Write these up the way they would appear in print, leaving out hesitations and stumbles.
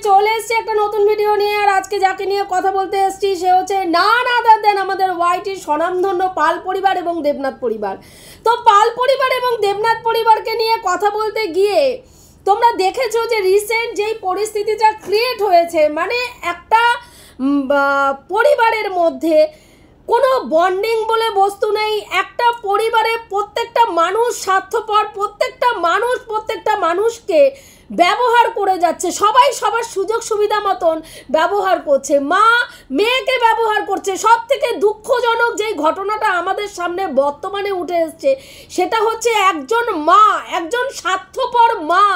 চলে এসেছি একটা নতুন ভিডিও নিয়ে। আর আজকে যাকে নিয়ে কথা বলতে এসেছি সে হচ্ছে নান আদার দেন আমাদের ওয়াইটির স্বনামধন্য পাল পরিবার এবং দেবনাথ পরিবার। তো পাল পরিবার এবং দেবনাথ পরিবারকে নিয়ে কথা বলতে গিয়ে তোমরা দেখেছো যে রিসেন্ট যেই পরিস্থিতিটা ক্রিয়েট হয়েছে, মানে একটা পরিবারের মধ্যে কোনো বন্ডিং বলে বস্তু নেই। একটা পরিবারে প্রত্যেকটা মানুষ স্বার্থপর, প্রত্যেকটা মানুষকে ব্যবহার করে যাচ্ছে, সবাই সবার সুযোগ সুবিধা মতন ব্যবহার করছে, মা মেয়েকে ব্যবহার করছে। সব থেকে দুঃখজনক যেই ঘটনাটা আমাদের সামনে বর্তমানে উঠে এসছে সেটা হচ্ছে একজন মা, একজন স্বার্থপর মা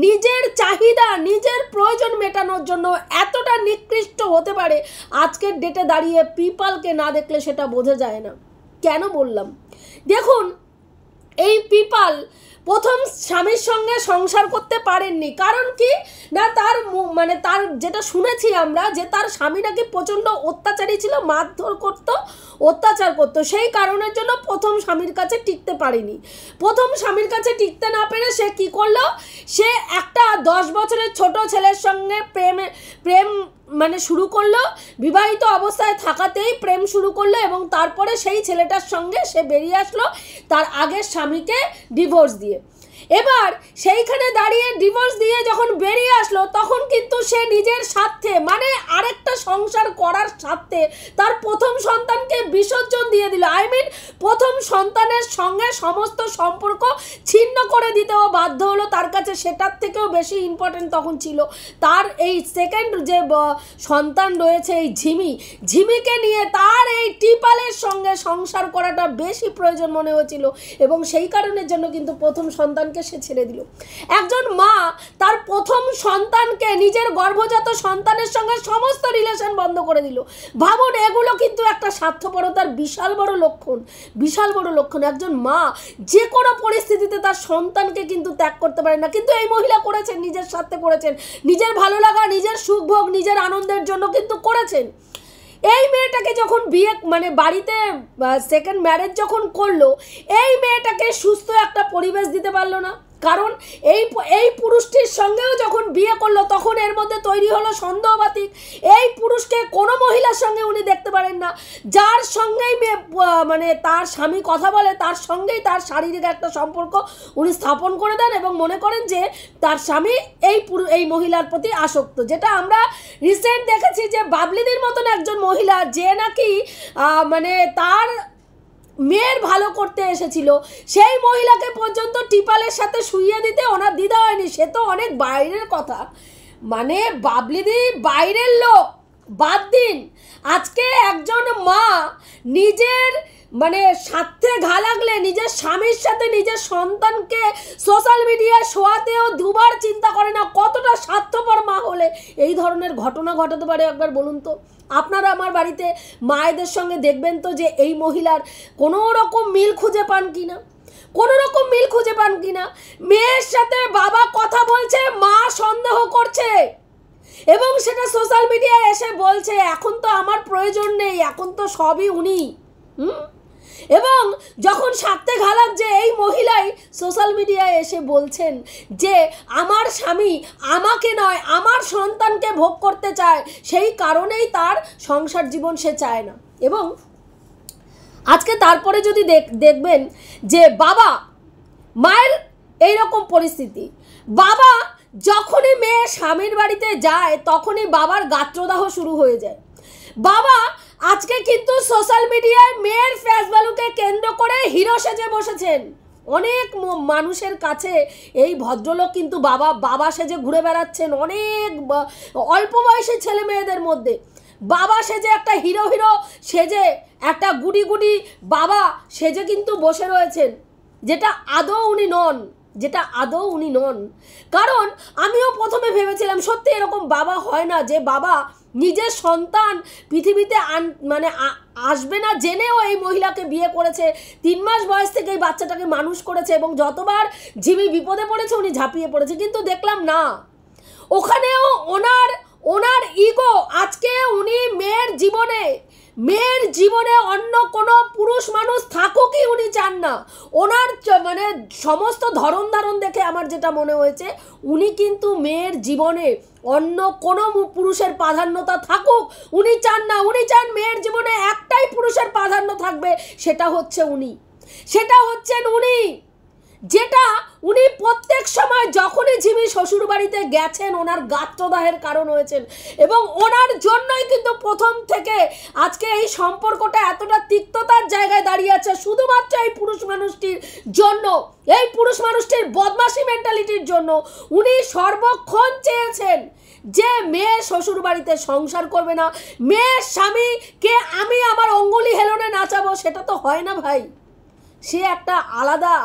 নিজের চাহিদা, নিজের প্রয়োজন মেটানোর জন্য এতটা নিকৃষ্ট হতে পারে আজকের ডেটে দাঁড়িয়ে পিপলকে না দেখলে সেটা বোঝা যায় না। কেন বললাম? দেখুন, এই পিপল প্রথম স্বামীর সঙ্গে সংসার করতে পারেননি। কারণ কি না, তার যেটা শুনেছি আমরা যে তার স্বামী নাকি প্রচণ্ড অত্যাচারী ছিল, মারধর করতো, অত্যাচার করতো। সেই কারণের জন্য প্রথম স্বামীর কাছে টিকতে পারেনি। প্রথম স্বামীর কাছে টিকতে না পেরে সে কি করলো, সে একটা 10 বছরের ছোট ছেলের সঙ্গে প্রেম শুরু করলো। বিবাহিত অবস্থায় থাকাতেই প্রেম শুরু করলো এবং তারপরে সেই ছেলেটার সঙ্গে সে বেরিয়ে আসলো তার আগের স্বামীকে ডিভোর্স দিয়ে। এবার সেইখানে দাঁড়িয়ে ডিভোর্স দিয়ে যখন বেরিয়ে আসলো তখন কিন্তু সে নিজের স্বার্থে, মানে আরেকটা সংসার করার স্বার্থে তার প্রথম সন্তানকে বিসর্জন দিয়ে দিল। প্রথম সন্তানের সঙ্গে সমস্ত সম্পর্ক ছিন্ন করে দিতেও বাধ্য হলো। তার কাছে সেটার থেকেও বেশি ইম্পর্টেন্ট তখন ছিল তার এই সেকেন্ড যে সন্তান রয়েছে, এই ঝিমিকে নিয়ে তার এই টিপালের সঙ্গে সংসার করাটা বেশি প্রয়োজন মনে হয়েছিল এবং সেই কারণের জন্য কিন্তু প্রথম সন্তানকে সে ছেড়ে দিল। একজন মা তার প্রথম সন্তানকে, নিজের গর্ভজাত সন্তানের সঙ্গে সমস্ত রিলেশন বন্ধ করে দিল। ভাবুন, এগুলো কিন্তু একটা স্বার্থপরতার বিশাল বড় লক্ষণ। একজন মা যে কোনো পরিস্থিতিতে তার সন্তানকে কিন্তু ত্যাগ করতে পারে না, কিন্তু এই মহিলা করেছেন, নিজের স্বার্থে করেছেন, নিজের ভালো লাগা, নিজের সুখ ভোগ, নিজের আনন্দের জন্য কিন্তু করেছেন। এই মেয়েটাকে যখন বিয়ে বাড়িতে সেকেন্ড ম্যারেজ যখন করলো, এই মেয়েটাকে সুস্থ একটা পরিবেশ দিতে পারলো না। কারণ এই পুরুষটির সঙ্গেও যখন বিয়ে করলো তখন এর মধ্যে তৈরি হলো সন্দেহবাতিক। এই পুরুষকে কোনো মহিলার সঙ্গে উনি দেখতে পারেন না, যার সঙ্গেই তার স্বামী কথা বলে তার সঙ্গেই তার শারীরিক একটা সম্পর্ক উনি স্থাপন করে দেন এবং মনে করেন যে তার স্বামী এই মহিলার প্রতি আসক্ত। যেটা আমরা রিসেন্ট দেখেছি যে বাবলিদির মতন একজন মহিলা যে নাকি তার মেয়ের ভালো করতে এসেছিল, সেই মহিলাকে পর্যন্ত টিপালের সাথে শুইয়ে দিতে ওনার দ্বিধা হয়নি। সে তো অনেক বাইরের কথা, বাবলিদি বাইরের লোক বাদ দিন, আজকে একজন মা নিজের স্বার্থে ঘা লাগলে নিজের স্বামীর সাথে নিজের সন্তানকে সোশ্যাল মিডিয়ায় শোয়াতেও দুবার চিন্তা করে না। কতটা স্বার্থপর মা হলে এই ধরনের ঘটনা ঘটাতে পারে একবার বলুন তো। আপনারা আমার বাড়িতে মায়েদের সঙ্গে দেখবেন তো যে এই মহিলার কোনো রকম মিল খুঁজে পান কিনা, মেয়ের সাথে বাবা কথা বলছে, মা সন্দেহ করছে এবং সেটা সোশ্যাল মিডিয়ায় এসে বলছে এখন তো আমার প্রয়োজন নেই, এখন তো সবই উনি। এবং যখন স্বার্থে ঘা লাগছে এই মহিলাই সোশ্যাল মিডিয়ায় এসে বলছেন যে আমার স্বামী আমাকে নয় আমার সন্তানকে ভোগ করতে চায়, সেই কারণেই তার সংসার জীবন সে চায় না। এবং আজকে তারপরে যদি দেখবেন যে মায়ের এইরকম পরিস্থিতি, বাবা যখনই মেয়ে স্বামীর বাড়িতে যায় তখনই বাবার গাত্রদাহ শুরু হয়ে যায়। বাবা আজকে কিন্তু সোশ্যাল মিডিয়ায় মেয়ের ফেস ভ্যালুকে কেন্দ্র করে হিরো সেজে বসেছেন। অনেক মানুষের কাছে এই ভদ্রলোক কিন্তু বাবা সেজে ঘুরে বেড়াচ্ছেন। অনেক অল্প বয়সী ছেলে মেয়েদের মধ্যে বাবা সেজে, একটা হিরো সেজে, একটা গুডি বাবা সেজে কিন্তু বসে রয়েছেন, যেটা আদৌ উনি নন। কারণ আমিও প্রথমে ভেবেছিলাম সত্যি এরকম বাবা হয় না, যে বাবা নিজের সন্তান পৃথিবীতে আসবে না জেনেও এই মহিলাকে বিয়ে করেছে, 3 মাস বয়স থেকে এই বাচ্চাটাকে মানুষ করেছে এবং যতবার ঝিমি বিপদে পড়েছে উনি ঝাঁপিয়ে পড়েছে। কিন্তু দেখলাম না, ওখানেও ওনার ওনার ইগো, আজকে উনি মেয়ের জীবনে অন্য কোনো পুরুষ মানুষ থাকুকই উনি চান না। ওনার মানে সমস্ত ধরন ধারণ দেখে আমার যেটা মনে হয়েছে, উনি কিন্তু মেয়ের জীবনে অন্য কোনো পুরুষের প্রাধান্যতা থাকুক উনি চান না। উনি চান মেয়ের জীবনে একটাই পুরুষের প্রাধান্য থাকবে, সেটা হচ্ছেন উনি। যেটা উনি প্রত্যেক সময় যখনই ঝিমি শ্বশুর বাড়িতে গেছেন ওনার গাত্রদাহের কারণ হয়েছেন, এবং ওনার জন্যই কিন্তু প্রথম থেকে আজকে এই সম্পর্কটা এতটা তিক্ততার জায়গায় দাঁড়িয়ে আছে, শুধুমাত্র এই পুরুষ মানুষটির জন্য, এই পুরুষ মানুষটির বদমাশি মেন্টালিটির জন্য। উনি সর্বক্ষণ চেয়েছেন যে মেয়ে শ্বশুর বাড়িতে সংসার করবে না, মেয়ের স্বামীকে আমি আমার অঙ্গুলি হেলনে নাচাবো, সেটা তো হয় না ভাই। সে একটা আলাদা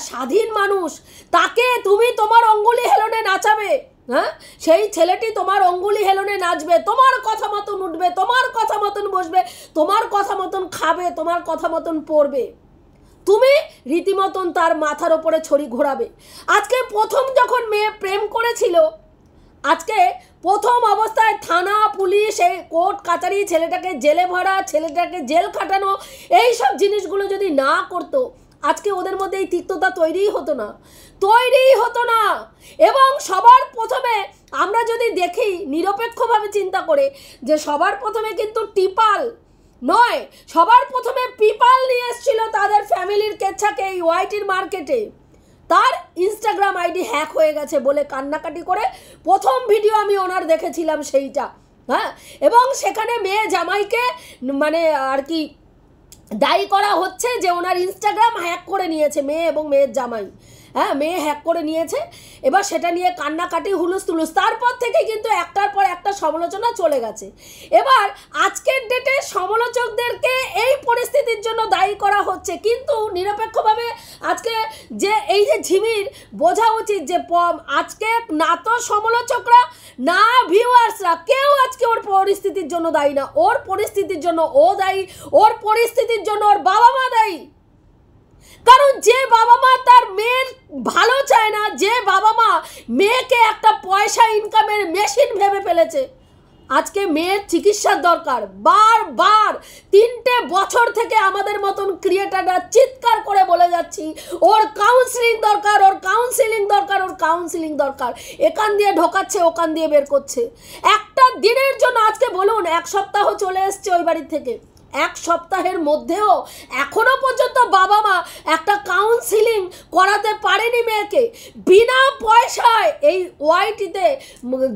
স্বাধীন মানুষ, তাকে তুমি তোমার অঙ্গুলি হেলনে নাচাবে, সেই ছেলেটি তোমার অঙ্গুলি হেলনে নাচবে, তোমার কথা মতন উঠবে, তোমার কথা মতন বসবে, তোমার কথা মতন খাবে, তোমার কথা মতন পড়বে, তুমি রীতিমতন তার মাথার ওপরে ছড়ি ঘোরাবে। আজকে প্রথম যখন মেয়ে প্রেম করেছিল, আজকে প্রথম অবস্থায় থানা পুলিশ এই কোর্ট কাচারি, ছেলেটাকে জেলে ভরা, ছেলেটাকে জেল খাটানো, এই সব জিনিসগুলো যদি না করতো আজকে ওদের মধ্যে এই তিক্ততা তৈরিই হতো না। এবং সবার প্রথমে আমরা যদি দেখি নিরপেক্ষভাবে চিন্তা করে, যে সবার প্রথমে কিন্তু টিপাল নয়, সবার প্রথমে পিপাল নিয়ে এসেছিল তাদের ফ্যামিলির কেচ্ছাকে এই ওয়াইটির মার্কেটে। তার ইনস্টাগ্রাম আইডি হ্যাক হয়ে গেছে বলে কান্নাকাটি করে প্রথম ভিডিও আমি ওনার দেখেছিলাম সেইটা, এবং সেখানে মেয়ে জামাইকে মানে আর কি দায়ী করা হচ্ছে যে ওনার ইনস্টাগ্রাম হ্যাক করে নিয়েছে মেয়ে এবং মেয়ের জামাই, মেয়ে হ্যাক করে নিয়েছে। এবার সেটা নিয়ে কান্নাকাটি হুলুস তুলুস, তারপর থেকে কিন্তু একটার পর একটা সমালোচনা চলে গেছে। এবার আজকের ডেটে সমালোচকদেরকে এই পরিস্থিতির জন্য দায়ী করা হচ্ছে, কিন্তু নিরপেক্ষভাবে আজকে যে এই যে ঝিমির বোঝা উচিত যে আজকে না তো সমালোচকরা না ভিউয়ার্সরা কেউ আজকে ওর পরিস্থিতির জন্য দায়ী না। ওর পরিস্থিতির জন্য ও দায়ী, ওর পরিস্থিতির জন্য ওর বাবা মা দায়ী। কারণ যে বাবা মা তার মেয়ের ভালো চায় না, যে বাবা মা মেয়েকে একটা পয়সা ইনকামের মেশিন ভেবে ফেলেছে, আজকে মেয়ের চিকিৎসার দরকার, বারবার 3টে বছর থেকে আমাদের মতন ক্রিয়েটাররা চিৎকার করে বলে যাচ্ছি ওর কাউন্সিলিং দরকার, ওর কাউন্সিলিং দরকার, ওর কাউন্সিলিং দরকার। এখান দিয়ে ঢোকাচ্ছে, ওখান দিয়ে বের করছে। একটা দিনের জন্য আজকে বলুন 1 সপ্তাহ চলে এসছে ওই বাড়ির থেকে, 1 সপ্তাহের মধ্যেও এখনো পর্যন্ত বাবা মা একটা কাউন্সিলিং করাতে পারেনি মেয়েকে বিনা পয়সায়। এই ওয়াইটিতে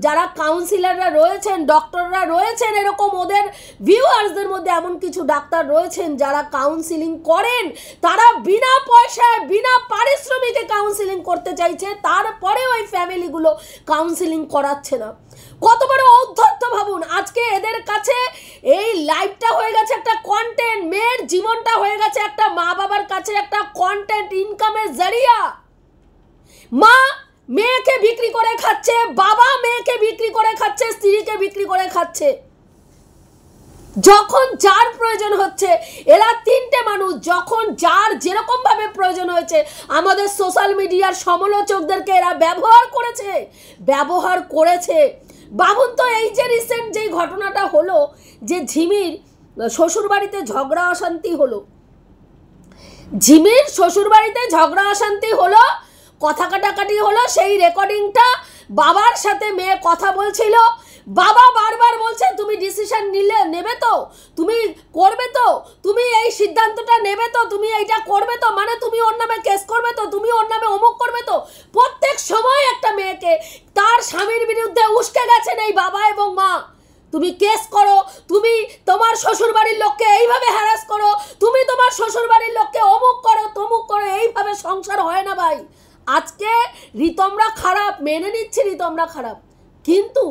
যারা কাউন্সিলাররা রয়েছেন, ডক্টররা রয়েছেন, এরকম ওদের ভিউয়ার্সদের মধ্যে এমন কিছু ডাক্তার রয়েছেন যারা কাউন্সিলিং করেন, তারা বিনা পয়সায় বিনা পারিশ্রমিকে কাউন্সিলিং করতে চাইছে, তারপরে ওই ফ্যামিলিগুলো কাউন্সিলিং করাচ্ছে না। কত বড় ঔদ্ধত্য ভাবুন। আজকে এদের কাছে এই লাইভটা হয়ে গেছে একটা কন্টেন্ট, মেয়ের জীবনটা হয়ে গেছে একটা মা বাবার কাছে একটা কন্টেন্ট ইনকামের জরিয়া। মা মেয়েকে বিক্রি করে খাচ্ছে, বাবা মেয়েকে বিক্রি করে খাচ্ছে, স্ত্রীকে বিক্রি করে খাচ্ছে। যখন যার প্রয়োজন হচ্ছে, এরা 3টে মানুষ যখন যার যেরকম ভাবে প্রয়োজন হয়েছে, আমাদের সোশ্যাল মিডিয়ার সমালোচকদেরকে এরা ব্যবহার করেছে। ভাবুন তো, এই যে রিসেন্ট যেই ঘটনাটা হলো, যে ঝিমির শ্বশুরবাড়িতে ঝগড়া অশান্তি হলো, কথা কাটাকাটি হলো, সেই রেকর্ডিংটা বাবার সাথে মেয়ে কথা বলছিল। বাবা বারবার বলছে তুমি ডিসিশন নেবে তো, তুমি করবে তো, তুমি এই সিদ্ধান্তটা নেবে তো, তুমি এইটা করবে তো, মানে তুমি ওর নামে কেস করবে তো, তুমি ওর নামে অমুক করবে তো। প্রত্যেক সময় একটা মেয়েকে তার স্বামীর বিরুদ্ধে উস্কে গেছেন এই বাবা এবং মা। তুমি কেস করো, তুমি তোমার শ্বশুরবাড়ির লোককে এইভাবে হ্যারাস করো, তুমি তোমার শ্বশুরবাড়ির লোককে অমুক করো তমুক করো, এইভাবে সংসার হয় না ভাই। আজকে রিতমরা খারাপ, মেনে নিচ্ছি রিতমরা খারাপ, কিন্তু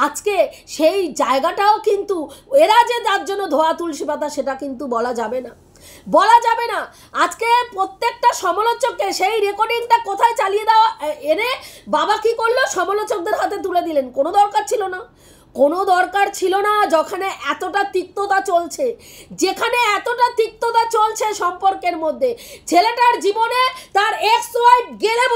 আজকে সেই জায়গাটাও কিন্তু এরা যে তার জন্য ধোয়া তুলসী পাতা সেটা কিন্তু বলা যাবে না। আজকে প্রত্যেকটা সমালোচককে সেই রেকর্ডিংটা কোথায় চালিয়ে দেওয়া এনে বাবা কি করলো, সমালোচকদের হাতে তুলে দিলেন। কোনো দরকার ছিল না, কোনো দরকার ছিল না। যেখানে এতটা তিক্ততা চলছে, যেখানে এতটা তিক্ততা চলছে সম্পর্কের মধ্যে, ছেলেটার জীবনে তার এক্স ওয়াইফ গেড়ে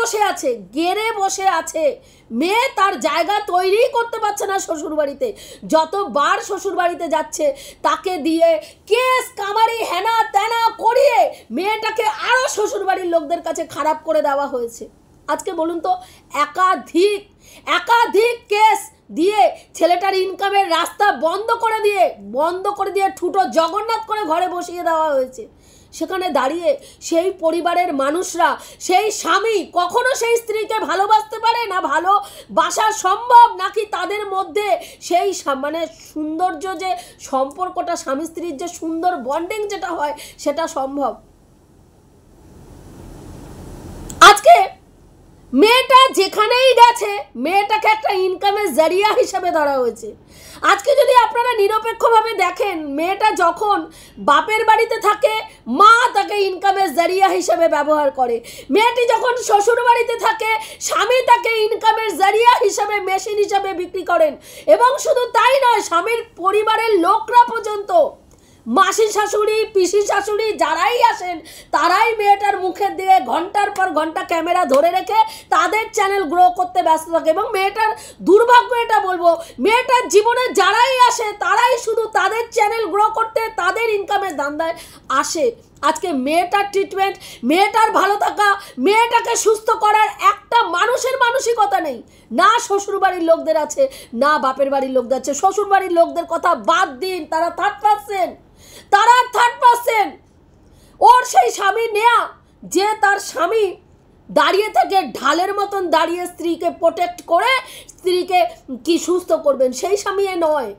বসে আছে, মেয়ে তার জায়গা তৈরি করতে পারছে না শ্বশুরবাড়িতে। যতবার শ্বশুরবাড়িতে যাচ্ছে তাকে দিয়ে কেস কামারি হেনা তেনা করিয়ে মেয়েটাকে আরও শ্বশুরবাড়ির লোকদের কাছে খারাপ করে দেওয়া হয়েছে। আজকে বলুন তো, একাধিক কেস দিয়ে ছেলেটার ইনকামের রাস্তা বন্ধ করে দিয়ে ঠুটো জগন্নাথ করে ঘরে বসিয়ে দেওয়া হয়েছে। সেখানে দাঁড়িয়ে সেই পরিবারের মানুষরা, সেই স্বামী কখনো সেই স্ত্রীকে ভালোবাসতে পারে না? ভালোবাসা সম্ভব নাকি তাদের মধ্যে সেই মানে সৌন্দর্য যে সম্পর্কটা, স্বামী স্ত্রীর যে সুন্দর বন্ডিং যেটা হয় সেটা সম্ভব? আজকে মেয়েটা যেখানেই গেছে মেয়েটাকে একটা ইনকামের জারিয়া হিসাবে ধরা হয়েছে। আজকে যদি আপনারা নিরপেক্ষভাবে দেখেন, মেয়েটা যখন বাপের বাড়িতে থাকে মা তাকে ইনকামের জারিয়া হিসাবে ব্যবহার করে, মেয়েটি যখন শ্বশুর বাড়িতে থাকে স্বামী তাকে ইনকামের জারিয়া হিসাবে, মেশিন হিসাবে বিক্রি করেন। এবং শুধু তাই নয়, স্বামীর পরিবারের লোকরা পর্যন্ত, মাসি শাশুড়ি, পিসি শাশুড়ি যারাই আসেন তারাই মেয়েটার মুখের দিকে ঘন্টার পর ঘন্টা ক্যামেরা ধরে রেখে তাদের চ্যানেল গ্রো করতে ব্যস্ত থাকে। এবং মেয়েটার দুর্ভাগ্য এটা বলবো, মেয়েটার জীবনে যারাই আসে তারাই শুধু তাদের চ্যানেল গ্রো করতে, তাদের ইনকামের ধান্দায় আসে। আজকে মেয়েটার ট্রিটমেন্ট, মেয়েটার ভালো থাকা, মেয়েটাকে সুস্থ করার একটা মানুষের মানসিকতা নেই। না শ্বশুরবাড়ির লোকদের আছে, না বাপের বাড়ির লোকদের আছে। শ্বশুরবাড়ির লোকদের কথা বাদ দিন, তারা থার্ড পার্সন। ওর সেই স্বামী নেয়া, যে তার স্বামী দাঁড়িয়ে থেকে ঢালের মতন দাঁড়িয়ে স্ত্রীকে প্রোটেক্ট করে স্ত্রীকে কি সুস্থ করবেন, সেই স্বামী এ নয়।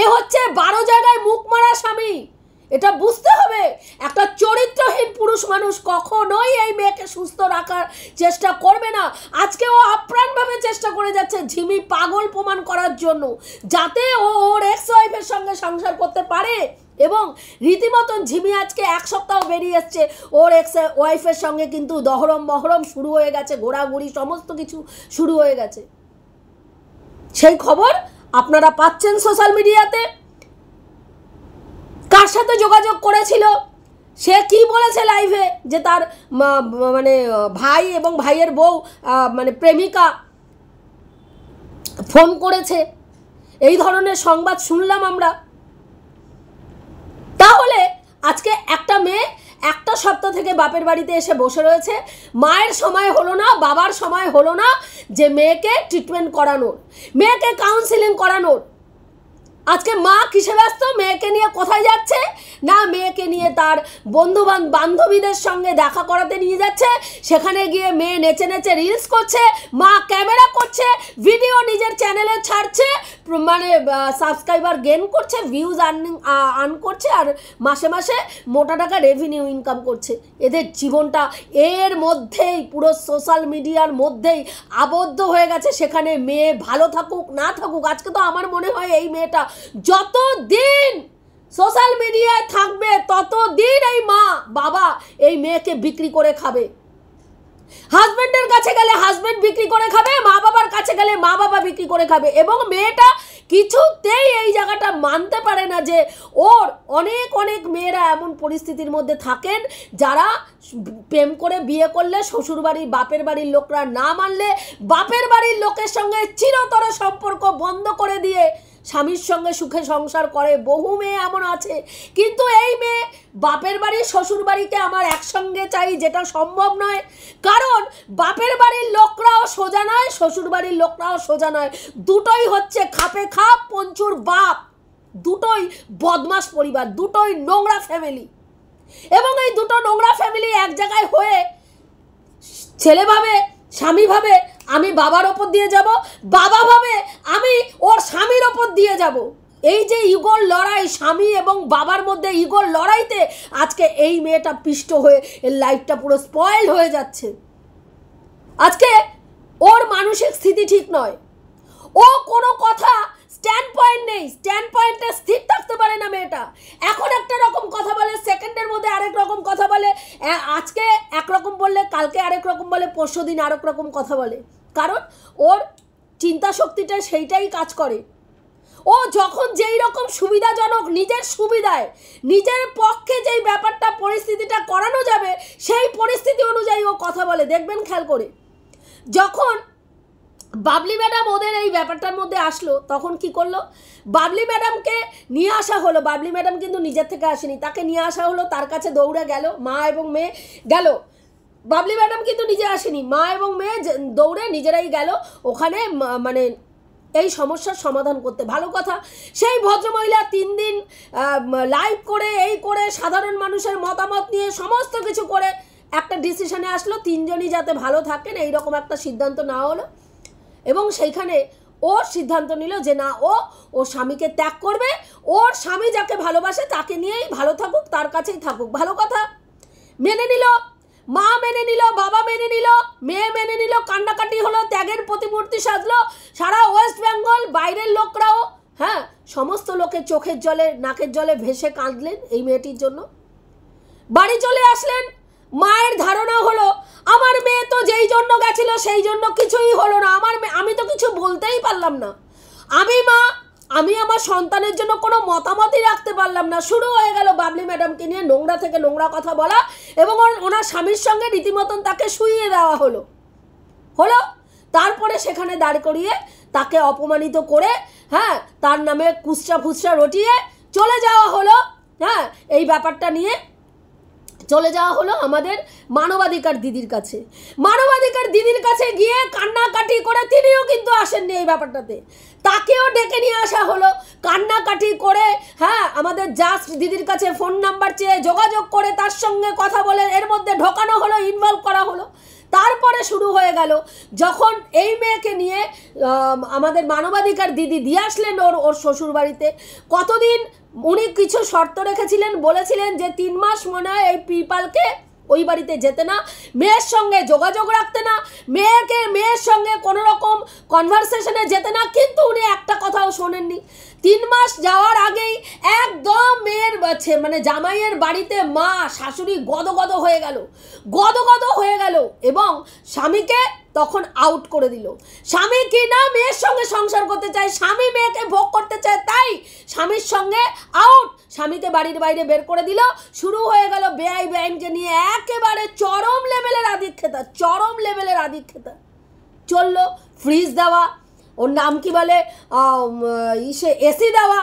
এ হচ্ছে 12 জায়গায় মুখ মারা স্বামী। এটা বুঝতে হবে। একটা চরিত্রহীন পুরুষ মানুষ কখনোই এই মেয়েকে সুস্থ রাখার চেষ্টা করবে না। আজকে ও আপ্রাণভাবে চেষ্টা করে যাচ্ছে ঝিমি পাগল প্রমাণ করার জন্য, যাতে ও ওর এক্স ওয়াইফের সঙ্গে সংসার করতে পারে। এবং রীতিমতন ঝিমি আজকে 1 সপ্তাহ বেরিয়ে এসছে, ওর এক্স ওয়াইফের সঙ্গে কিন্তু দহরম মহরম শুরু হয়ে গেছে, ঘোরাঘুরি সমস্ত কিছু শুরু হয়ে গেছে। সেই খবর আপনারা পাচ্ছেন সোশ্যাল মিডিয়াতে। কার সাথে যোগাযোগ করেছিল, সে কি বলেছে লাইভে, যে তার মানে ভাই এবং ভাইয়ের বউ মানে প্রেমিকা ফোন করেছে, এই ধরনের সংবাদ শুনলাম আমরা। তাহলে আজকে একটা মেয়ে 1 সপ্তাহ থেকে বাপের বাড়িতে এসে বসে রয়েছে, মায়ের সময় হলো না, বাবার সময় হলো না যে মেয়েকে ট্রিটমেন্ট করানোর, মেয়েকে কাউন্সিলিং করানোর। আজকে মা কিসে ব্যস্ত, মেয়েকে নিয়ে কোথায় যাচ্ছে না, মেয়েকে নিয়ে তার বন্ধু বান্ধবীদের সঙ্গে দেখা করাতে নিয়ে যাচ্ছে, সেখানে গিয়ে মেয়ে নেচে নেচে রিলস করছে, মা ক্যামেরা করছে, ভিডিও নিজের চ্যানেলে ছাড়ছে, মানে সাবস্ক্রাইবার গেইন করছে, ভিউজ আর্ন করছে, আর মাসে মাসে মোটা টাকা রেভিনিউ ইনকাম করছে। এদের জীবনটা এর মধ্যেই, পুরো সোশ্যাল মিডিয়ার মধ্যেই আবদ্ধ হয়ে গেছে। সেখানে মেয়ে ভালো থাকুক না থাকুক, আজকে তো আমার মনে হয় এই মেয়েটা যতদিন সোশ্যাল মিডিয়ায় থাকবে ততদিন এই মা বাবা এই মেয়েকে বিক্রি করে খাবে। হাজবেন্ডের কাছে গেলে হাজবেন্ড বিক্রি করে খাবে, মা বাবার কাছে গেলে মা বাবা বিক্রি করে খাবে। এবং মেয়েটা কিছুতেই এই জায়গাটা মানতে পারে না যে ওর অনেক মেয়েরা এমন পরিস্থিতির মধ্যে থাকেন যারা প্রেম করে বিয়ে করলে শ্বশুরবাড়ির বাপের বাড়ির লোকরা না মানলে বাপের বাড়ির লোকের সঙ্গে চিরতরে সম্পর্ক বন্ধ করে দিয়ে স্বামীর সঙ্গে সুখে সংসার করে। বহু মেয়ে এমন আছে। কিন্তু এই মেয়ে বাপের বাড়ি শ্বশুর বাড়িকে আমার একসঙ্গে চাই, যেটা সম্ভব নয়। কারণ বাপের বাড়ির লোকরাও সোজা নয়, শ্বশুর বাড়ির লোকরাও সোজা নয়। দুটোই হচ্ছে খাপে খাপ পঞ্চুর বাপ, দুটোই বদমাস পরিবার, দুটোই নোংরা ফ্যামিলি। এবং এই দুটো নোংরা ফ্যামিলি এক জায়গায় হয়ে ছেলে ভাবে, স্বামী ভাবে আমি বাবার ওপর দিয়ে যাব, বাবা ভাবে আমি ওর স্বামীর ওপর দিয়ে যাব। এই যে ইগোর লড়াই, স্বামী এবং বাবার মধ্যে ইগোর লড়াইতে আজকে এই মেয়েটা পিষ্ট হয়ে এর লাইফটা পুরো স্পয়েলড হয়ে যাচ্ছে। আজকে ওর মানসিক স্থিতি ঠিক নয়, ও কোনো কথা স্ট্যান্ড পয়েন্ট নেই, স্ট্যান্ড পয়েন্টে স্থির থাকতে পারে না মেয়েটা। এখন একটা রকম কথা বলে, সেকেন্ডের মধ্যে আরেক রকম কথা বলে, আজকে একরকম বললে কালকে আরেক রকম বলে, পরশু দিন আরেক রকম কথা বলে। কারণ ওর চিন্তা শক্তিটা সেইটাই কাজ করে। ও যখন যেই রকম সুবিধাজনক নিজের সুবিধায় নিজের পক্ষে যেই ব্যাপারটা পরিস্থিতিটা করানো যাবে সেই পরিস্থিতি অনুযায়ী ও কথা বলে। দেখবেন খেয়াল করে, যখন বাবলি ম্যাডাম ওদের এই ব্যাপারটার মধ্যে আসলো তখন কি করলো, বাবলি ম্যাডামকে নিয়ে আসা হলো। বাবলি ম্যাডাম কিন্তু নিজের থেকে আসেনি, তাকে নিয়ে আসা হলো, তার কাছে দৌড়ে গেল, মা এবং মেয়ে গেল। বাবলি ম্যাডাম কিন্তু নিজে আসেনি, মা এবং মেয়ে দৌড়ে নিজেরাই গেল ওখানে মানে এই সমস্যার সমাধান করতে। ভালো কথা, সেই ভদ্রমহিলা 3 দিন লাইভ করে এই করে সাধারণ মানুষের মতামত নিয়ে সমস্ত কিছু করে একটা ডিসিশনে আসলো 3 জনই যাতে ভালো থাকেন, এইরকম একটা সিদ্ধান্ত নেওয়া হলো। এবং সেইখানে ও সিদ্ধান্ত নিল যে না, ও স্বামীকে ত্যাগ করবে, ওর স্বামী যাকে ভালোবাসে তাকে নিয়েই ভালো থাকুক, তার কাছেই থাকুক। ভালো কথা, মেনে নিল, মা মেনে নিল, বাবা মেনে নিল, মেয়ে মেনে নিল, কান্নাকাটি হলো, ত্যাগের প্রতিমূর্তি সাজলো সারা ওয়েস্ট বেঙ্গল, বাইরের লোকরাও, হ্যাঁ, সমস্ত লোকের চোখের জলে নাকের জলে ভেসে কাঁদলেন এই মেয়েটির জন্য। বাড়ি চলে আসলেন, মায়ের ধারণা হলো আমার মেয়ে তো যেই জন্য গেছিল সেই জন্য কিছুই হলো না, আমি তো কিছু বলতেই পারলাম না, আমি আমার সন্তানের জন্য কোনো মতামতই রাখতে পারলাম না। শুরু হয়ে গেল বাবলি ম্যাডামকে নিয়ে নোংরা থেকে নোংরা কথা বলা, এবং ওনার স্বামীর সঙ্গে রীতিমতন তাকে শুইয়ে দেওয়া হলো। তারপরে সেখানে দাঁড় করিয়ে তাকে অপমানিত করে, হ্যাঁ, তার নামে কুচরা ফুচরা রটিয়ে চলে যাওয়া হলো। হ্যাঁ, এই ব্যাপারটা নিয়ে চলে যাওয়া হলো আমাদের মানবাধিকার দিদির কাছে। মানবাধিকার দিদির কাছে গিয়ে কান্নাকাটি করে, তিনিও কিন্তু আসেননি এই ব্যাপারটাতে, তাকেও ডেকে নিয়ে আসা হলো, কান্নাকাটি করে, হ্যাঁ, আমাদের জাস্ট দিদির কাছে ফোন নাম্বার চেয়ে যোগাযোগ করে তার সঙ্গে কথা বলে এর মধ্যে ঢোকানো হলো, ইনভলভ করা হলো। তারপরে শুরু হয়ে গেল, যখন এই মেয়েকে নিয়ে আমাদের মানবাধিকার দিদি দিয়ে আসলেন ওর শ্বশুর বাড়িতে। কতদিন উনি কিছু শর্ত রেখেছিলেন, বলেছিলেন যে 3 মাস মনে হয় এই পিপালকে ওই বাড়িতে যেতে না, মেয়ের সঙ্গে যোগাযোগ রাখতে না, মেয়ের সঙ্গে কোনো রকম কনভারসেশনে যেতে না। কিন্তু উনি একটা কথাও শোনেননি। 3 মাস যাওয়ার আগেই একদম মেয়ের মানে জামাইয়ের বাড়িতে মা শাশুড়ি গদগদ হয়ে গেল এবং স্বামীকে তখন আউট করে দিল। স্বামী কি না মেয়ের সঙ্গে সংসার করতে চায়, স্বামী মেয়েকে ভোগ করতে চায়, তাই স্বামীর সঙ্গে আউট, স্বামীকে বাড়ির বাইরে বের করে দিল। শুরু হয়ে গেল বেআইনকে নিয়ে একেবারে চরম লেভেলের আধিক্ষেতা চললো। ফ্রিজ দেওয়া, ওর নাম কি বলে, এসি দেওয়া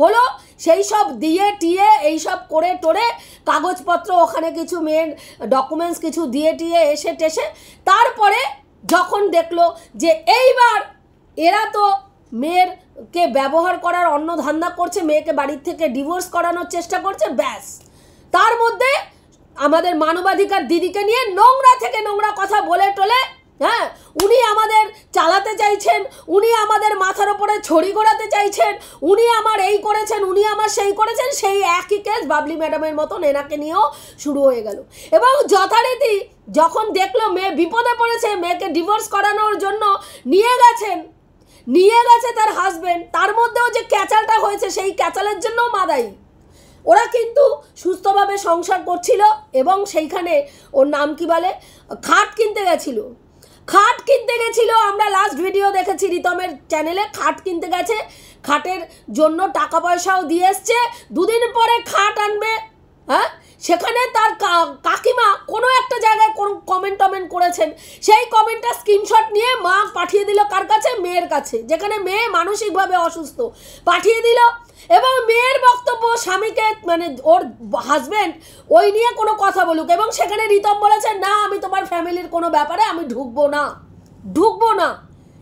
হলো, সেই সব দিয়ে টিয়ে এইসব করে টোরে কাগজপত্র ওখানে কিছু মেয়ের ডকুমেন্টস কিছু দিয়ে টিয়ে এসে টেসে, তারপরে যখন দেখলো যে এইবার এরা তো মেয়েরকে ব্যবহার করার অন্য ধান্দা করছে, মেয়েকে বাড়ির থেকে ডিভোর্স করানোর চেষ্টা করছে, ব্যাস তার মধ্যে আমাদের মানবাধিকার দিদিকে নিয়ে নোংরা থেকে নোংরা কথা বলে টোলে, হ্যাঁ, উনি আমাদের চালাতে চাইছেন, উনি আমাদের মাথার ওপরে ছড়ি ঘোরাতে চাইছেন, উনি আমার এই করেছেন, উনি আমার সেই করেছেন। সেই একই কেস বাবলি ম্যাডামের মতন এনাকে নিয়েও শুরু হয়ে গেল। এবং যথারীতি যখন দেখলো মেয়ে বিপদে পড়েছে, মেয়েকে ডিভোর্স করানোর জন্য নিয়ে গেছে তার হাজবেন্ড, তার মধ্যেও যে ক্যাচালটা হয়েছে সেই ক্যাচালের জন্যও মাদাই। ওরা কিন্তু সুস্থভাবে সংসার করছিল এবং সেইখানে ওর নাম কি বলে, খাট কিনতে গেছিল। আমরা লাস্ট ভিডিও দেখেছি রিতমের চ্যানেলে, খাট কিনতে গেছে, খাটের জন্য টাকা পয়সাও দিয়ে এসছে, 2 দিন পরে খাট আনবে। হ্যাঁ, সেখানে তার কাকিমা কোনো একটা জায়গায় কমেন্ট করেছেন, সেই কমেন্টটা স্ক্রিনশট নিয়ে মা পাঠিয়ে দিল কার কাছে, মেয়ের কাছে, যেখানে মেয়ে মানসিকভাবে অসুস্থ, পাঠিয়ে দিল। এবং মেয়ের বক্তব্য স্বামীকে মানে ওর হাজব্যান্ড ওই নিয়ে কোনো কথা বলুক, এবং সেখানে রিতম বলেছে না আমি তোমার ফ্যামিলির কোনো ব্যাপারে আমি ঢুকবো না।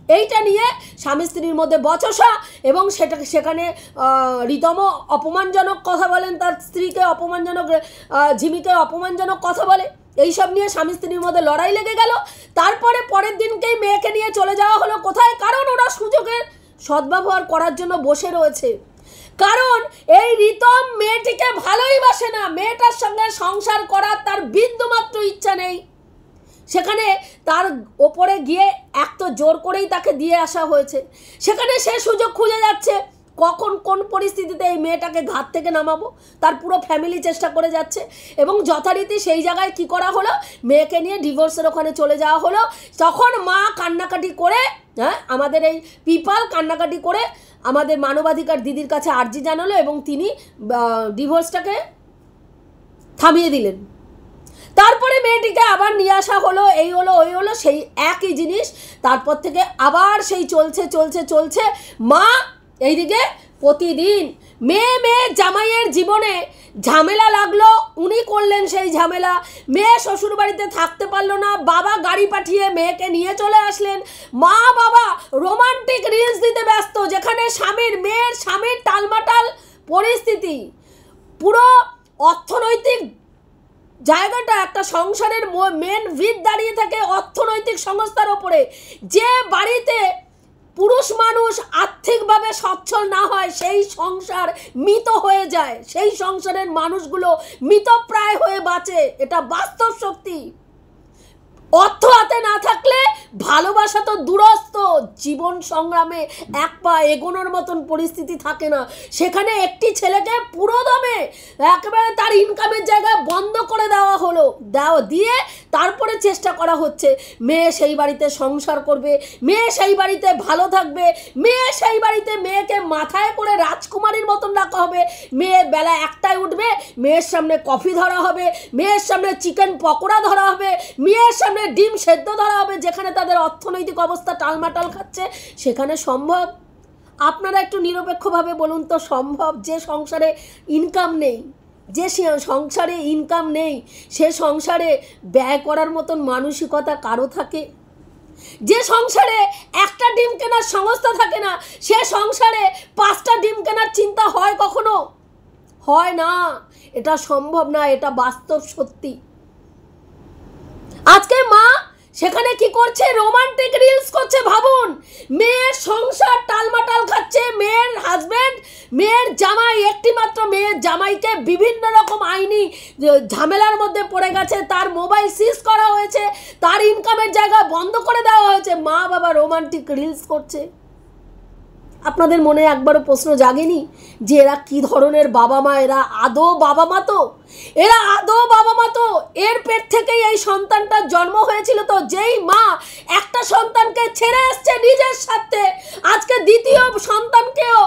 এইটা নিয়ে স্বামী স্ত্রীর মধ্যে বচসা, এবং সেখানে রিতমও অপমানজনক কথা বলেন, তার স্ত্রীকে অপমানজনক, ঝিমিকে অপমানজনক কথা বলে, এইসব নিয়ে স্বামী স্ত্রীর মধ্যে লড়াই লেগে গেল। তারপরে পরের দিনকেই মেয়েকে নিয়ে চলে যাওয়া হলো কোথায়, কারণ ওরা সুযোগের সদ্ব্যবহার করার জন্য বসে রয়েছে। কারণ এই রিতম মেয়েটিকে ভালোই বাসে না, মেয়েটার সঙ্গে সংসার করার তার বিন্দুমাত্র ইচ্ছা নেই। সেখানে তার ওপরে গিয়ে এক তো জোর করেই তাকে দিয়ে আসা হয়েছে, সেখানে সে সুযোগ খুঁজে যাচ্ছে কখন কোন পরিস্থিতিতে এই মেয়েটাকে ঘাট থেকে নামাবো, তার পুরো ফ্যামিলি চেষ্টা করে যাচ্ছে। এবং যথারীতি সেই জায়গায় কি করা হলো, মেয়েকে নিয়ে ডিভোর্সের ওখানে চলে যাওয়া হলো। তখন মা কান্নাকাটি করে, হ্যাঁ, আমাদের এই পিপাল কান্নাকাটি করে আমাদের মানবাধিকার দিদির কাছে আর্জি জানালো এবং তিনি ডিভোর্সটাকে থামিয়ে দিলেন। তারপরে মেয়েটিকে আবার নিয়ে আসা হলো, এই হলো ওই হলো, সেই একই জিনিস। তারপর থেকে আবার সেই চলছে চলছে চলছে। মা এইদিকে প্রতিদিন মেয়ে জামাইয়ের জীবনে ঝামেলা লাগলো, উনি করলেন সেই ঝামেলা। মেয়ে শ্বশুর বাড়িতে থাকতে পারলো না, বাবা গাড়ি পাঠিয়ে মেয়েকে নিয়ে চলে আসলেন। মা বাবা রোমান্টিক রিলস দিতে ব্যস্ত, যেখানে মেয়ের স্বামীর টালমাটাল পরিস্থিতি। পুরো অর্থনৈতিক জায়গাটা একটা সংসারের মেন ভিত দাঁড়িয়ে থাকে অর্থনৈতিক সংস্থার ওপরে। যে বাড়িতে পুরুষ মানুষ আর্থিকভাবে সচ্ছল না হয় সেই সংসার মৃত হয়ে যায়, সেই সংসারের মানুষগুলো মৃতপ্রায় হয়ে বাঁচে, এটা বাস্তব সত্যি। অর্থ হাতে না থাকলে ভালোবাসা তো দূরস্থ, জীবন সংগ্রামে এক পা এগোনোর মতন পরিস্থিতি থাকে না। সেখানে একটি ছেলেকে পুরোদমে একেবারে তার ইনকামের জায়গা বন্ধ করে দেওয়া হলো, দিয়ে তারপরে চেষ্টা করা হচ্ছে মেয়ে সেই বাড়িতে সংসার করবে, মেয়ে সেই বাড়িতে ভালো থাকবে, মেয়ে সেই বাড়িতে মেয়েকে মাথায় করে রাজকুমারীর মতন রাখা হবে। মেয়ে বেলা 1টায় উঠবে, মেয়ের সামনে কফি ধরা হবে, মেয়ের সামনে চিকেন পকোড়া ধরা হবে, মেয়ের সামনে ডিম সেদ্ধ ধরা হবে। যেখানে তাদের অর্থনৈতিক অবস্থা টালমাটাল খাচ্ছে, সেখানে সম্ভব? আপনারা একটু নিরপেক্ষভাবে বলুন তো, সম্ভব? যে সংসারে ইনকাম নেই, যে সংসারে ইনকাম নেই, সে সংসারে ব্যয় করার মতন মানসিকতা কারো থাকে? যে সংসারে একটা ডিম কেনার সংস্থা থাকে না, সে সংসারে 5টা ডিম কেনার চিন্তা হয় কখনো? হয় না, এটা সম্ভব না, এটা বাস্তব সত্যি। আজকে মা সেখানে কি করছে? রোমান্টিক রিলস করছে। ভাবুন, মেয়ের সংসার টালমাটাল খাচ্ছে, মেয়ের হাজবেন্ড, মেয়ের জামাই, একটি মাত্র মেয়ের জামাইকে বিভিন্ন রকম আইনি ঝামেলার মধ্যে পড়ে গেছে, তার মোবাইল সিজ করা হয়েছে, তার ইনকামের জায়গা বন্ধ করে দেওয়া হয়েছে, মা বাবা রোমান্টিক রিলস করছে। আপনাদের মনে একবারও প্রশ্ন জাগেনি যে এরা কি ধরনের বাবা মা? এরা আদৌ বাবা মা তো? এরা আদৌ বাবা মা তো? এর পেট থেকেই এই সন্তানটার জন্ম হয়েছিল তো। যেই মা একটা সন্তানকে ছেড়ে এসছে নিজের স্বার্থে, আজকে দ্বিতীয় সন্তানকেও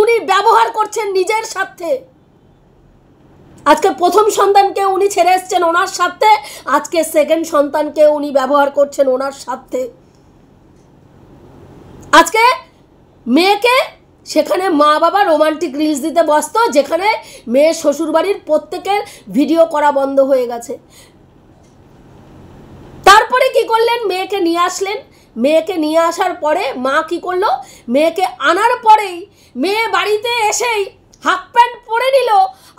উনি ব্যবহার করছেন নিজের স্বার্থে। আজকে প্রথম সন্তানকে উনি ছেড়ে এসছেন ওনার স্বার্থে, আজকে সেকেন্ড সন্তানকে উনি ব্যবহার করছেন ওনার স্বার্থে। আজকে মেয়েকে সেখানে মা বাবা রোমান্টিক রিলস দিতে ব্যস্ত, যেখানে মেয়ের শ্বশুরবাড়ির প্রত্যেকের ভিডিও করা বন্ধ হয়ে গেছে। তারপরে কি করলেন? মেয়েকে নিয়ে আসলেন। মেয়েকে নিয়ে আসার পরে মা কি করলো? মেয়েকে আনার পরেই মেয়ে বাড়িতে এসেই হাফ প্যান্ট পরে নিল,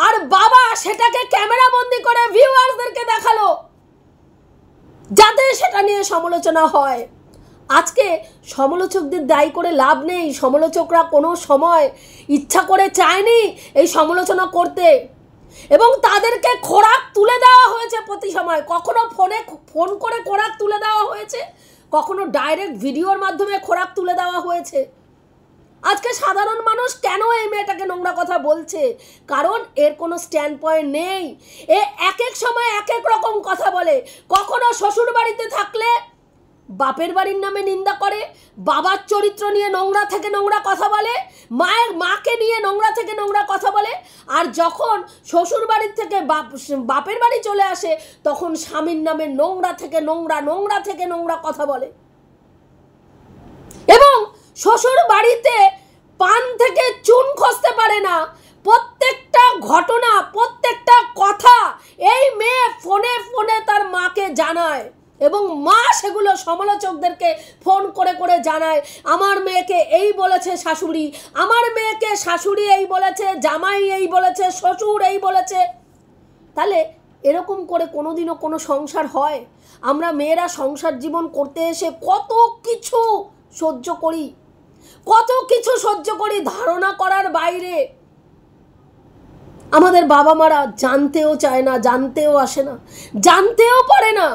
আর বাবা সেটাকে ক্যামেরা বন্দি করে ভিউয়ার্সদেরকে দেখালো, যাতে সেটা নিয়ে সমালোচনা হয়। আজকে সমালোচকদের দায়ী করে লাভ নেই। সমালোচকরা কোনো সময় ইচ্ছা করে চায়নি এই সমালোচনা করতে, এবং তাদেরকে খোরাক তুলে দেওয়া হয়েছে প্রতি সময়। কখনো ফোন করে খোরাক তুলে দেওয়া হয়েছে, কখনো ডাইরেক্ট ভিডিওর মাধ্যমে খোরাক তুলে দেওয়া হয়েছে। আজকে সাধারণ মানুষ কেন এই মেয়েটাকে নোংরা কথা বলছে? কারণ এর কোনো স্ট্যান্ড পয়েন্ট নেই। এ এক এক সময় এক এক রকম কথা বলে। কখনো শ্বশুর বাড়িতে থাকলে বাপের বাড়ির নামে নিন্দা করে, বাবার চরিত্র নিয়ে নোংরা থেকে নোংরা কথা বলে, মাকে নিয়ে নোংরা থেকে নোংরা কথা বলে, আর যখন শ্বশুর বাড়ির থেকে বাপের বাড়ি চলে আসে তখন স্বামীর নামে নোংরা থেকে নোংরা কথা বলে। এবং শ্বশুর বাড়িতে পান থেকে চুন খসতে পারে না। প্রত্যেকটা ঘটনা, প্রত্যেকটা কথা এই মেয়ে ফোনে ফোনে তার মাকে জানায়, এবং মা সেগুলো সমালোচকদেরকে ফোন করে করে জানায়, আমার মেয়েকে এই বলেছে শাশুড়ি, আমার মেয়েকে শাশুড়ি এই বলেছে, জামাই এই বলেছে, শ্বশুর এই বলেছে। তাহলে এরকম করে কোনোদিনও কোনো সংসার হয়? আমরা মেয়েরা সংসার জীবন করতে এসে কত কিছু সহ্য করি, কত কিছু সহ্য করি, ধারণা করার বাইরে। আমাদের বাবা মারা জানতেও চায় না, জানতেও আসে না, জানতেও পারে না,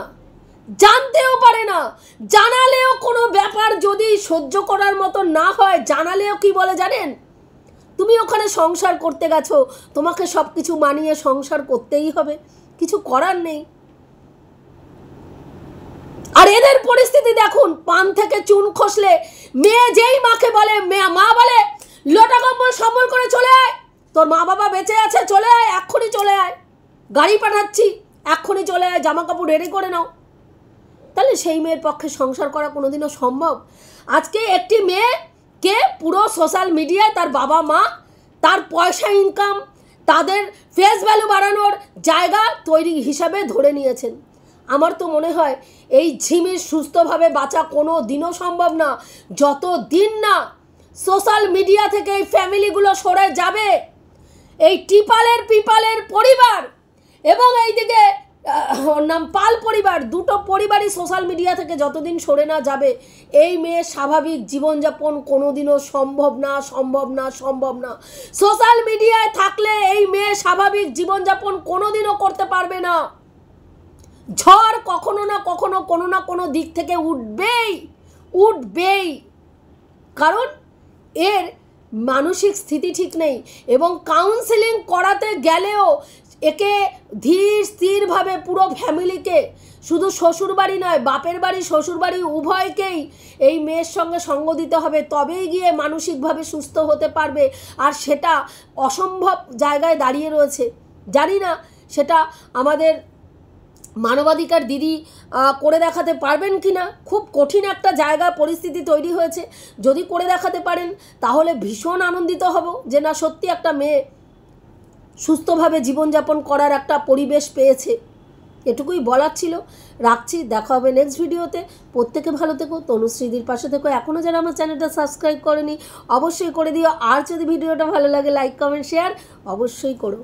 জানালেও কোনো ব্যাপার যদি সহ্য করার মতো না হয়, জানালেও কি বলে জানেন? তুমি ওখানে সংসার করতে গেছো, তোমাকে সব কিছু মানিয়ে সংসার করতেই হবে, কিছু করার নেই। আর এদের পরিস্থিতি দেখুন, পান থেকে চুন খসলে মেয়ে যেই মাকে বলে, মা বলে লোটা কম্বল সম্বল করে চলে আয়, তোর মা বাবা বেঁচে আছে, চলে আয়, এক্ষুনি চলে আয়, গাড়ি পাঠাচ্ছি, এক্ষুনি চলে আয়, জামা কাপড় রেডি করে নাও। তাহলে সেই মেয়ের পক্ষে সংসার করা কোনোদিনও সম্ভব? আজকে একটি মেয়েকে পুরো সোশ্যাল মিডিয়ায় তার বাবা মা তার পয়সা ইনকাম, তাদের ফেস ভ্যালু বাড়ানোর জায়গা তৈরি হিসাবে ধরে নিয়েছেন। আমার তো মনে হয় এই ঝিমির সুস্থভাবে বাঁচা কোনো দিনও সম্ভব না, যত দিন না সোশ্যাল মিডিয়া থেকে এই ফ্যামিলিগুলো সরে যাবে। এই পিপালের পরিবার এবং এইদিকে ওর নাম পাল পরিবার, দুটো পরিবারই সোশ্যাল মিডিয়া থেকে যতদিন সরে না যাবে এই মেয়ের স্বাভাবিক জীবনযাপন কোনোদিনও সম্ভব না। সোশ্যাল মিডিয়ায় থাকলে এই মেয়ে স্বাভাবিক জীবনযাপন কোনোদিনও করতে পারবে না। ঝড় কখনো না কখনো কোনো না কোনো দিক থেকে উঠবেই, কারণ এর মানসিক স্থিতি ঠিক নেই। এবং কাউন্সেলিং করাতে গেলেও একে ধীর স্থিরভাবে পুরো ফ্যামিলিকে, শুধু শ্বশুরবাড়ি নয়, বাপের বাড়ি শ্বশুরবাড়ি উভয়কেই এই মেয়ের সঙ্গে সঙ্গ দিতে হবে, তবেই গিয়ে মানসিকভাবে সুস্থ হতে পারবে। আর সেটা অসম্ভব জায়গায় দাঁড়িয়ে রয়েছে। জানি না সেটা আমাদের মানবাধিকার দিদি করে দেখাতে পারবেন কি না। খুব কঠিন একটা জায়গা পরিস্থিতি তৈরি হয়েছে। যদি করে দেখাতে পারেন তাহলে ভীষণ আনন্দিত হব যে না, সত্যি একটা মেয়ে সুস্থভাবে জীবনযাপন করার একটা পরিবেশ পেয়েছে। এটুকুই বলার ছিল। রাখছি, দেখা হবে নেক্সট ভিডিওতে। প্রত্যেকে ভালো থেকো, তনুশ্রীদির পাশে থেকো। এখনও যারা আমার চ্যানেলটা সাবস্ক্রাইব করেনি অবশ্যই করে দিও। আর যদি ভিডিওটা ভালো লাগে লাইক কমেন্ট শেয়ার অবশ্যই করো।